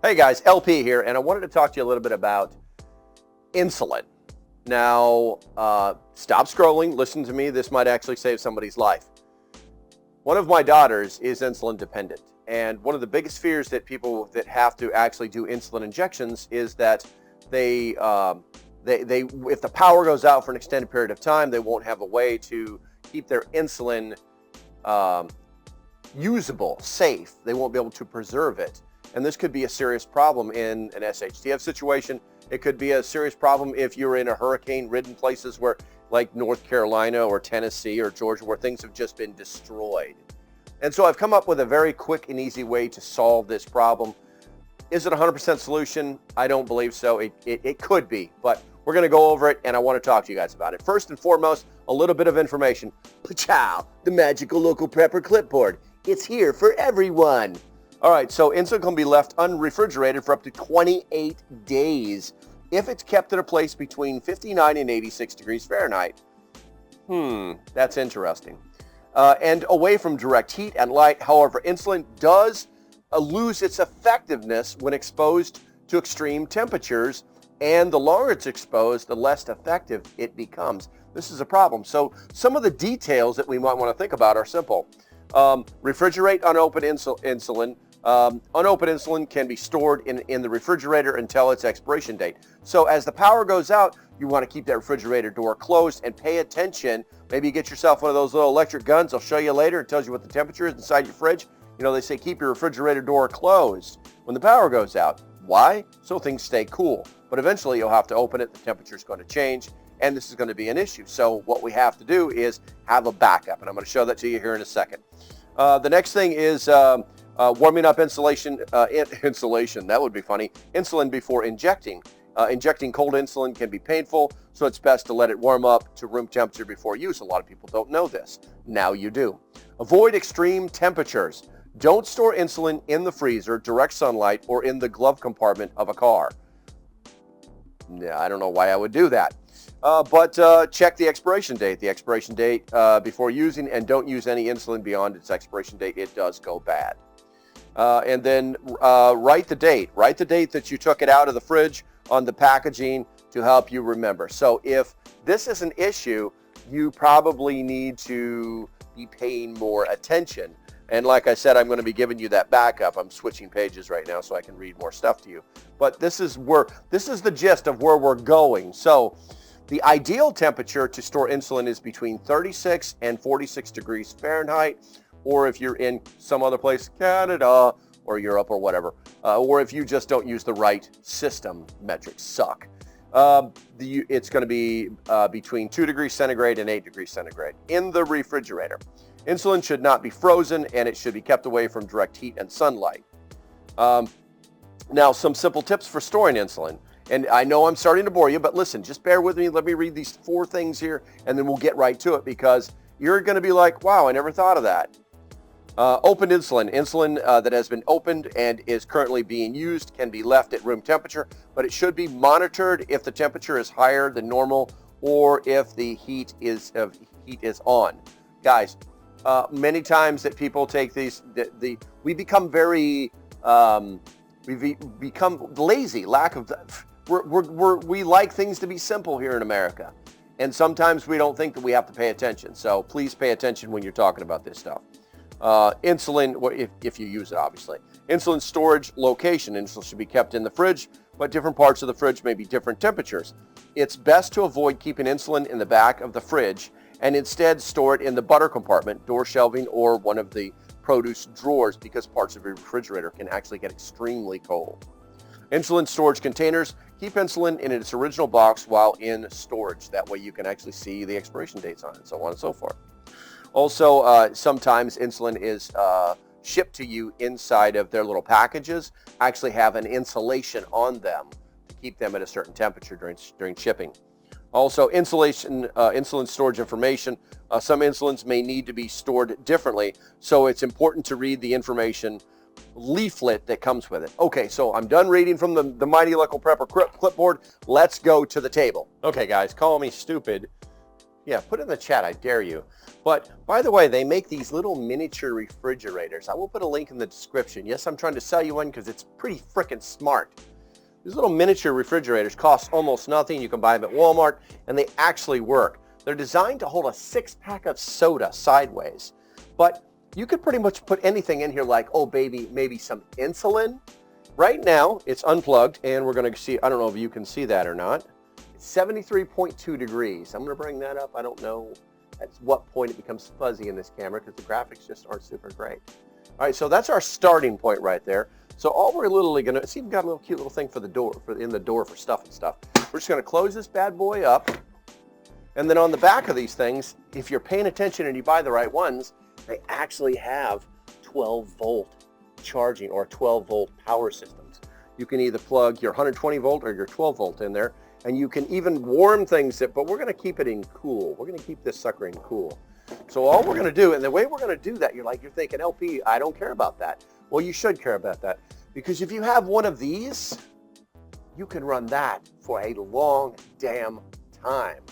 Hey guys, LP here, and I wanted to talk to you a little bit about insulin. Now, stop scrolling, listen to me, this might actually save somebody's life. One of my daughters is insulin dependent, and one of the biggest fears that people that have to actually do insulin injections is that if the power goes out for an extended period of time, they won't have a way to keep their insulin usable, safe. They won't be able to preserve it. And this could be a serious problem in an shtf situation. It could be a serious problem if you're in a hurricane-ridden places where, like North Carolina or Tennessee or Georgia, where things have just been destroyed. And so I've come up with a very quick and easy way to solve this problem. Is it a 100% solution? I don't believe so. It could be, but we're going to go over it, and I want to talk to you guys about it. First and foremost, a little bit of information. Pachow, the magical local prepper clipboard. It's here for everyone. All right, so insulin can be left unrefrigerated for up to 28 days if it's kept at a place between 59 and 86 degrees Fahrenheit. That's interesting. And away from direct heat and light. However, insulin does lose its effectiveness when exposed to extreme temperatures, and the longer it's exposed, the less effective it becomes. This is a problem. So some of the details that we might want to think about are simple. Refrigerate unopened insulin. Unopened insulin can be stored in the refrigerator until its expiration date. So as the power goes out, you want to keep that refrigerator door closed and pay attention. Maybe you get yourself one of those little electric guns. I'll show you later. It tells you what the temperature is inside your fridge. You know, they say keep your refrigerator door closed when the power goes out. Why? So things stay cool. But eventually you'll have to open it. The temperature is going to change, and this is going to be an issue. So what we have to do is have a backup, and I'm going to show that to you here in a second. The next thing is warming up insulation. That would be funny. Insulin before injecting. Injecting cold insulin can be painful, so it's best to let it warm up to room temperature before use. A lot of people don't know this. Now you do. Avoid extreme temperatures. Don't store insulin in the freezer, direct sunlight, or in the glove compartment of a car. Yeah, I don't know why I would do that. But check the expiration date. The expiration date before using, and don't use any insulin beyond its expiration date. It does go bad. And then write the date. Write the date that you took it out of the fridge on the packaging to help you remember. So if this is an issue, you probably need to be paying more attention. And like I said, I'm going to be giving you that backup. I'm switching pages right now so I can read more stuff to you. But this is the gist of where we're going. So the ideal temperature to store insulin is between 36 and 46 degrees Fahrenheit, or if you're in some other place, Canada or Europe or whatever, or if you just don't use the right system, metrics suck. It's going to be between 2 degrees centigrade and 8 degrees centigrade in the refrigerator. Insulin should not be frozen, and it should be kept away from direct heat and sunlight. Now, some simple tips for storing insulin. And I know I'm starting to bore you, but listen, just bear with me. Let me read these 4 things here, and then we'll get right to it, because you're going to be like, wow, I never thought of that. Opened insulin. Insulin that has been opened and is currently being used can be left at room temperature, but it should be monitored if the temperature is higher than normal or if the heat is on. Guys, many times that people take these, we become very, we become lazy. We like things to be simple here in America, and sometimes we don't think that we have to pay attention. So please pay attention when you're talking about this stuff. Insulin, if you use it, obviously. Insulin storage location. Insulin should be kept in the fridge, but different parts of the fridge may be different temperatures. It's best to avoid keeping insulin in the back of the fridge and instead store it in the butter compartment, door shelving, or one of the produce drawers, because parts of your refrigerator can actually get extremely cold. Insulin storage containers. Keep insulin in its original box while in storage. That way you can actually see the expiration dates on it, so on and so forth. Also, sometimes insulin is shipped to you inside of their little packages, actually have an insulation on them to keep them at a certain temperature during shipping. Also, insulin storage information. Some insulins may need to be stored differently, so it's important to read the information leaflet that comes with it. Okay, so I'm done reading from the Mighty Local Prepper clipboard. Let's go to the table. Okay, guys, call me stupid. Yeah, put it in the chat, I dare you. But by the way, they make these little miniature refrigerators. I will put a link in the description. Yes, I'm trying to sell you one because it's pretty freaking smart. These little miniature refrigerators cost almost nothing. You can buy them at Walmart, and they actually work. They're designed to hold a 6-pack of soda sideways. But you could pretty much put anything in here like, oh baby, maybe some insulin. Right now, it's unplugged, and we're going to see, I don't know if you can see that or not. 73.2 degrees. I'm going to bring that up. I don't know at what point it becomes fuzzy in this camera because the graphics just aren't super great. All right, so that's our starting point right there. So all we're literally going to, it's even got a little cute little thing for the door, in the door for stuff and stuff. We're just going to close this bad boy up. And then on the back of these things, if you're paying attention and you buy the right ones, they actually have 12-volt charging or 12-volt power systems. You can either plug your 120-volt or your 12-volt in there. And you can even warm things, but we're going to keep it in cool. We're going to keep this sucker in cool. So all we're going to do, and the way we're going to do that, you're thinking, LP, I don't care about that. Well, you should care about that. Because if you have one of these, you can run that for a long damn time.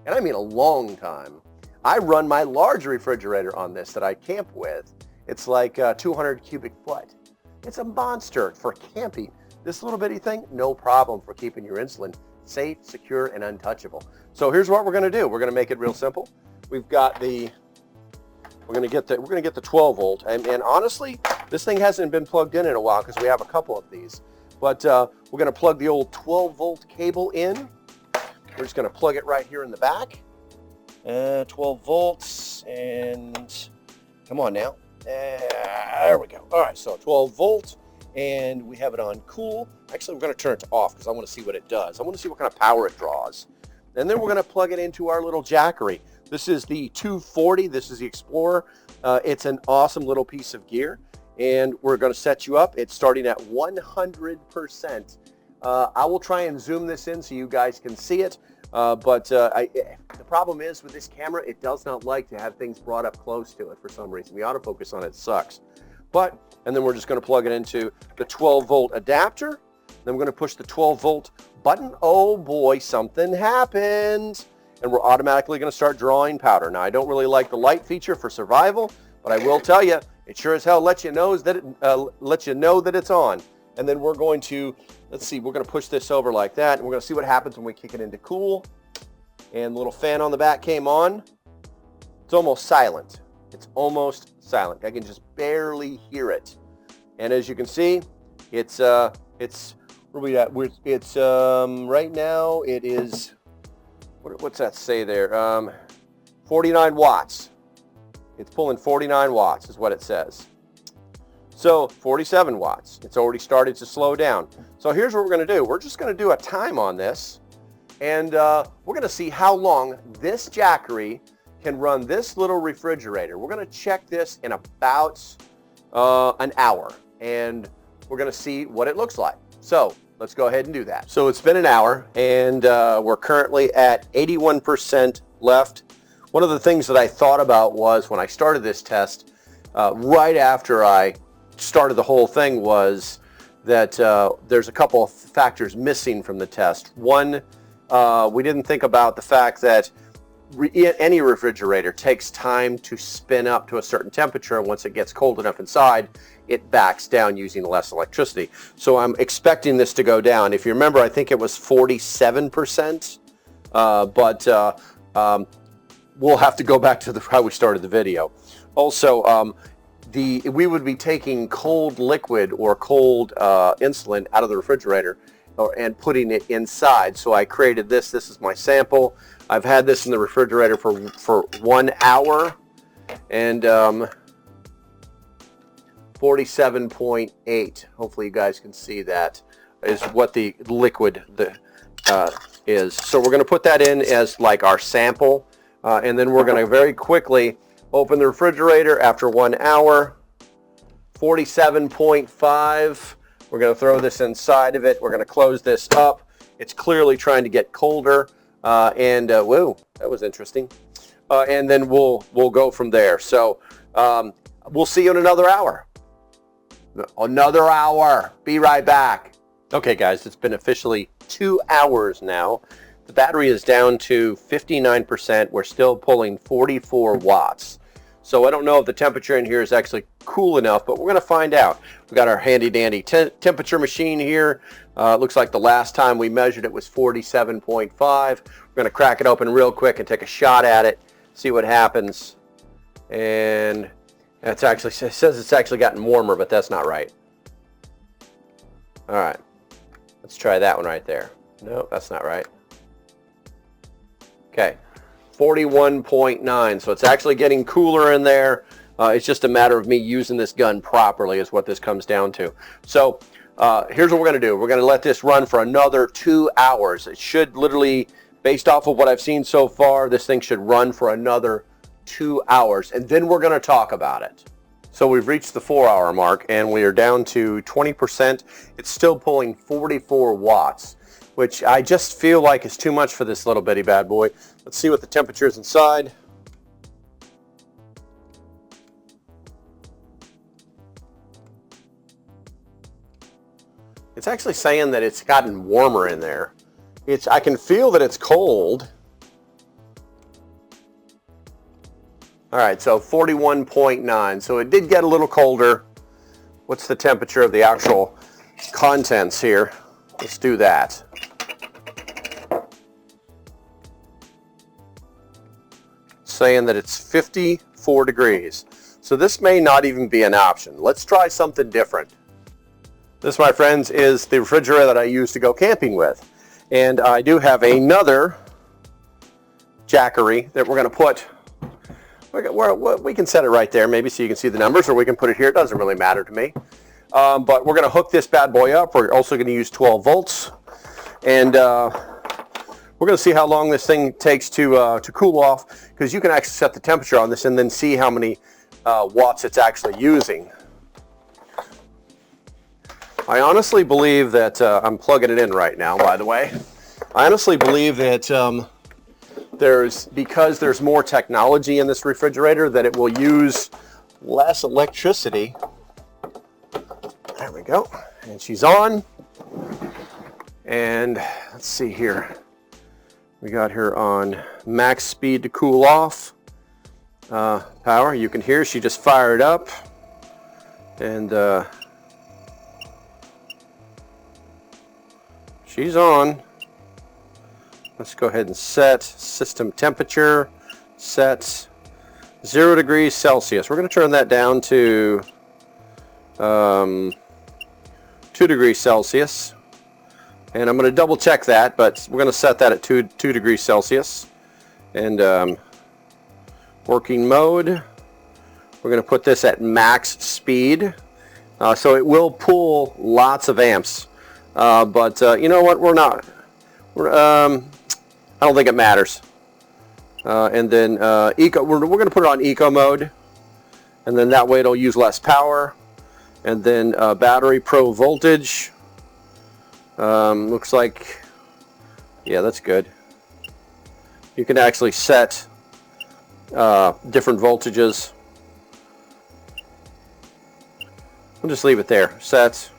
And I mean a long time. I run my large refrigerator on this that I camp with. It's like 200 cubic foot. It's a monster for camping. This little bitty thing, no problem for keeping your insulin safe, secure, and untouchable. So here's what we're going to do. We're going to make it real simple. We've got the, we're going to get the 12 volt, and honestly, this thing hasn't been plugged in a while because we have a couple of these. But we're going to plug the old 12 volt cable in. We're just going to plug it right here in the back. 12 volts, and come on now. There we go. All right, so 12 volt. And we have it on cool. Actually, we're going to turn it to off because I want to see what it does. I want to see what kind of power it draws. And then we're going to plug it into our little jackery. This is the 240. This is the Explorer. It's an awesome little piece of gear. And we're going to set you up. It's starting at 100%. I will try and zoom this in so you guys can see it. But the problem is with this camera, it does not like to have things brought up close to it for some reason. The autofocus on it sucks. And then we're just going to plug it into the 12 volt adapter. Then we're going to push the 12 volt button. Oh boy, something happened. And we're automatically going to start drawing powder. Now, I don't really like the light feature for survival, but I will tell you, it sure as hell lets you know that it's on. And then we're going to, let's see, we're going to push this over like that. And we're going to see what happens when we kick it into cool. And the little fan on the back came on. It's almost silent. It's almost silent. I can just barely hear it. And as you can see, it's where we at? It's right now it is, what's that say there? 49 watts. It's pulling 49 watts is what it says. So 47 watts. It's already started to slow down. So here's what we're going to do. We're just going to do a time on this, and we're going to see how long this jackery can run this little refrigerator. We're going to check this in about an hour, and we're going to see what it looks like. So let's go ahead and do that. So it's been an hour, and we're currently at 81% left. One of the things that I thought about was when I started this test, right after I started the whole thing, was that there's a couple of factors missing from the test. One, we didn't think about the fact that any refrigerator takes time to spin up to a certain temperature. Once it gets cold enough inside, it backs down using less electricity. So I'm expecting this to go down. If you remember, I think it was 47%, but we'll have to go back to how we started the video. Also, we would be taking cold liquid or cold insulin out of the refrigerator and putting it inside. So I created this. This is my sample. I've had this in the refrigerator for 1 hour, and 47.8. Hopefully you guys can see that is what the liquid is. So we're going to put that in as like our sample, and then we're going to very quickly open the refrigerator after 1 hour. 47.5. We're going to throw this inside of it. We're going to close this up. It's clearly trying to get colder. Whoa, that was interesting. And then we'll go from there. So we'll see you in another hour. Another hour. Be right back. Okay, guys, it's been officially 2 hours now. The battery is down to 59%. We're still pulling 44 watts. So I don't know if the temperature in here is actually cool enough, but we're going to find out. We've got our handy dandy temperature machine here. It looks like the last time we measured it was 47.5. We're going to crack it open real quick and take a shot at it, see what happens. And it says it's actually gotten warmer, but that's not right. All right, let's try that one right there. No, that's not right. Okay, 41.9, so it's actually getting cooler in there. It's just a matter of me using this gun properly is what this comes down to. So here's what we're going to do. We're going to let this run for another 2 hours. It should literally, based off of what I've seen so far, this thing should run for another 2 hours, and then we're going to talk about it. So we've reached the 4-hour mark, and we are down to 20%. It's still pulling 44 watts. Which I just feel like is too much for this little bitty bad boy. Let's see what the temperature is inside. It's actually saying that it's gotten warmer in there. I can feel that it's cold. All right, so 41.9. So it did get a little colder. What's the temperature of the actual contents here? Let's do that. Saying that it's 54 degrees. So this may not even be an option. Let's try something different. This, my friends, is the refrigerator that I use to go camping with. And I do have another Jackery that we're going to put, we can set it right there maybe so you can see the numbers, or we can put it here. It doesn't really matter to me. But we're going to hook this bad boy up. We're also going to use 12 volts. And we're going to see how long this thing takes to cool off, because you can actually set the temperature on this and then see how many watts it's actually using. I honestly believe that, I'm plugging it in right now, by the way. I honestly believe that because there's more technology in this refrigerator, that it will use less electricity. There we go. And she's on. And let's see here. We got her on max speed to cool off. Power, you can hear she just fired up. And she's on. Let's go ahead and set system temperature. Set 0 degrees Celsius. We're going to turn that down to 2 degrees Celsius. And I'm going to double check that, but we're going to set that at 2 degrees Celsius. And working mode, we're going to put this at max speed. So it will pull lots of amps. But you know what, I don't think it matters. And then eco, we're going to put it on eco mode. And then that way it'll use less power. And then battery pro voltage. Looks like, yeah, that's good. You can actually set different voltages. We'll just leave it there, set.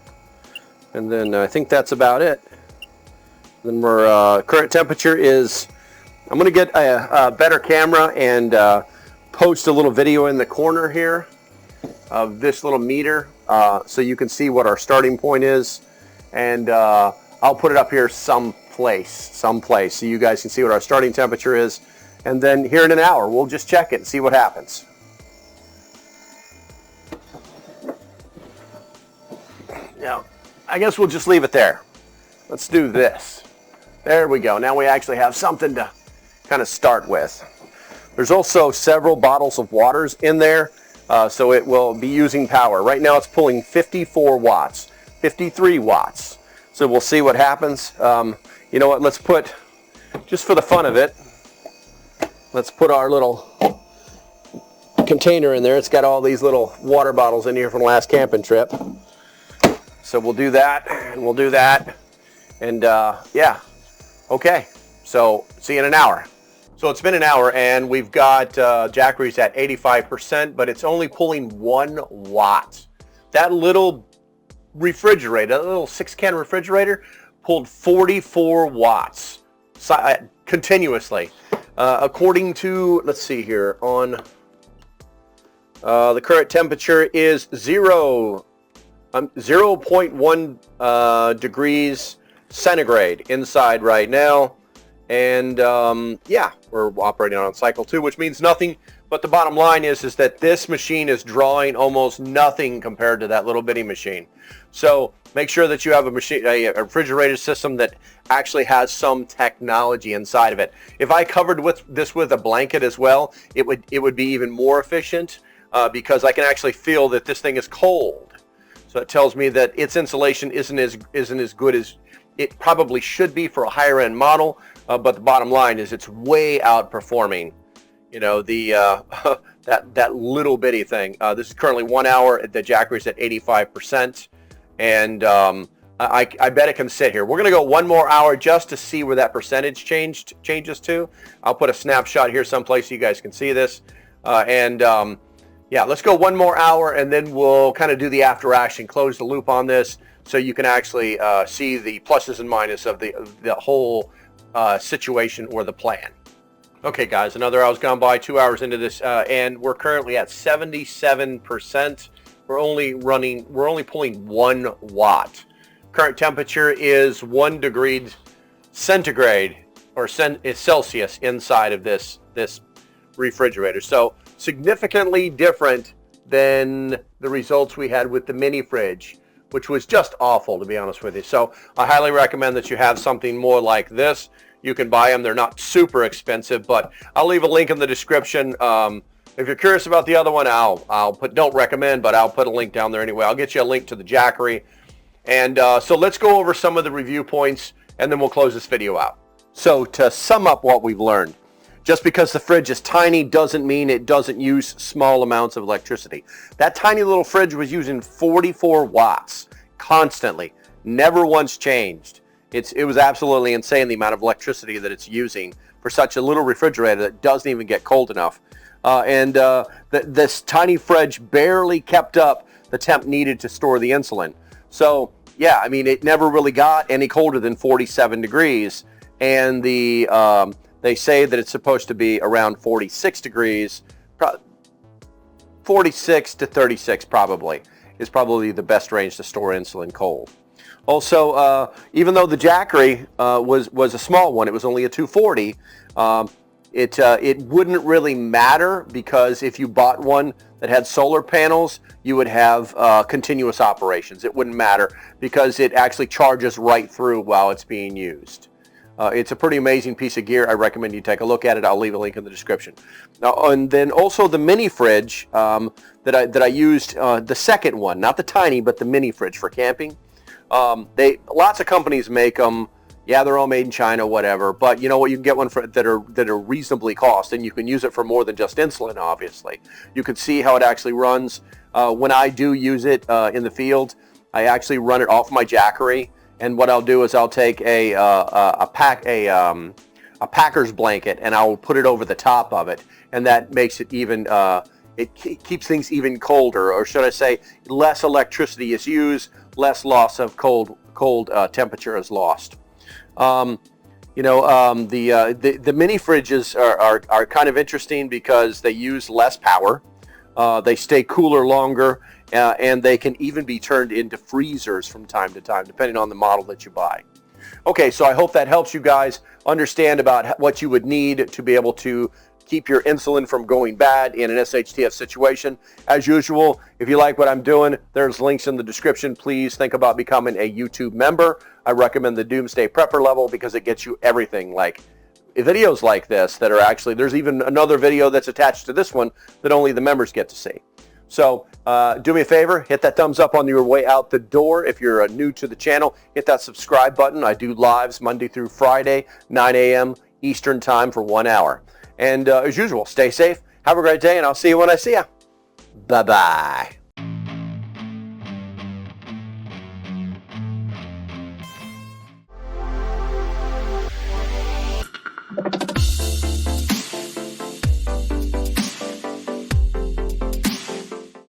And then I think that's about it. Then our current temperature is, I'm going to get a better camera and post a little video in the corner here of this little meter so you can see what our starting point is. And I'll put it up here someplace so you guys can see what our starting temperature is. And then here in an hour, we'll just check it and see what happens. Now, I guess we'll just leave it there. Let's do this. There we go. Now we actually have something to kind of start with. There's also several bottles of waters in there, so it will be using power. Right now it's pulling 54 watts, 53 watts. So we'll see what happens. You know what, let's put, just for the fun of it, let's put our little container in there. It's got all these little water bottles in here from the last camping trip. So we'll do that, and we'll do that. And yeah, okay. So see you in an hour. So it's been an hour, and we've got Jackery's at 85%, but it's only pulling 1 watt. That little refrigerator, that little 6-can refrigerator, pulled 44 watts. continuously. According to, let's see here, on the current temperature is 0.1 degrees centigrade inside right now. And yeah, we're operating on cycle 2, which means nothing. But the bottom line is that this machine is drawing almost nothing compared to that little bitty machine. So make sure that you have a refrigerator system that actually has some technology inside of it. If I covered this with a blanket as well, it would be even more efficient because I can actually feel that this thing is cold. So it tells me that its insulation isn't as good as it probably should be for a higher end model. But the bottom line is it's way outperforming, you know, the that little bitty thing. This is currently 1 hour. The Jackery's at 85%, and I bet it can sit here. We're gonna go 1 more hour just to see where that percentage changes to. I'll put a snapshot here someplace so you guys can see this, yeah, let's go 1 more hour, and then we'll kind of do the after action, close the loop on this, so you can actually see the pluses and minuses of the whole situation or the plan. Okay guys, another hour's gone by, 2 hours into this, and we're currently at 77%. We're only pulling 1 watt. Current temperature is 1 degree centigrade or Celsius inside of this refrigerator. So significantly different than the results we had with the mini fridge, which was just awful, to be honest with you. So I highly recommend that you have something more like this. You can buy them. They're not super expensive, but I'll leave a link in the description. If you're curious about the other one, don't recommend, but I'll put a link down there anyway. I'll get you a link to the Jackery. And so let's go over some of the review points, and then we'll close this video out. So to sum up what we've learned, just because the fridge is tiny doesn't mean it doesn't use small amounts of electricity. That tiny little fridge was using 44 watts constantly, never once changed. It was absolutely insane the amount of electricity that it's using for such a little refrigerator that doesn't even get cold enough. This tiny fridge barely kept up the temp needed to store the insulin. So yeah, I mean, it never really got any colder than 47 degrees. And they say that it's supposed to be around 46 degrees, 46 to 36 probably, is probably the best range to store insulin cold. Also, even though the Jackery was a small one, it was only a 240, it wouldn't really matter, because if you bought one that had solar panels, you would have continuous operations. It wouldn't matter because it actually charges right through while it's being used. It's a pretty amazing piece of gear. I recommend you take a look at it. I'll leave a link in the description. Now, and then also the mini fridge that I used, the second one, not the tiny, but the mini fridge for camping. Lots of companies make them. Yeah, they're all made in China, whatever. But you know what? You can get one that are reasonably cost, and you can use it for more than just insulin. Obviously, you can see how it actually runs. When I do use it in the field, I actually run it off my Jackery. And what I'll do is I'll take a packer's blanket, and I'll put it over the top of it, and that makes it even. It keeps things even colder, or should I say, less electricity is used, less loss of cold temperature is lost. The mini fridges are kind of interesting because they use less power, they stay cooler longer, and they can even be turned into freezers from time to time, depending on the model that you buy. Okay, so I hope that helps you guys understand about what you would need to be able to keep your insulin from going bad in an shtf situation. As usual, if you like what I'm doing, there's links in the description. Please think about becoming a YouTube member. I recommend the Doomsday Prepper level because it gets you everything, like videos like this that are actually, there's even another video that's attached to this one that only the members get to see. So do me a favor, hit that thumbs up on your way out the door. If you're new to the channel, hit that subscribe button. I do lives Monday through Friday, 9 a.m. Eastern time for 1 hour. And as usual, stay safe, have a great day, and I'll see you when I see you. Bye-bye.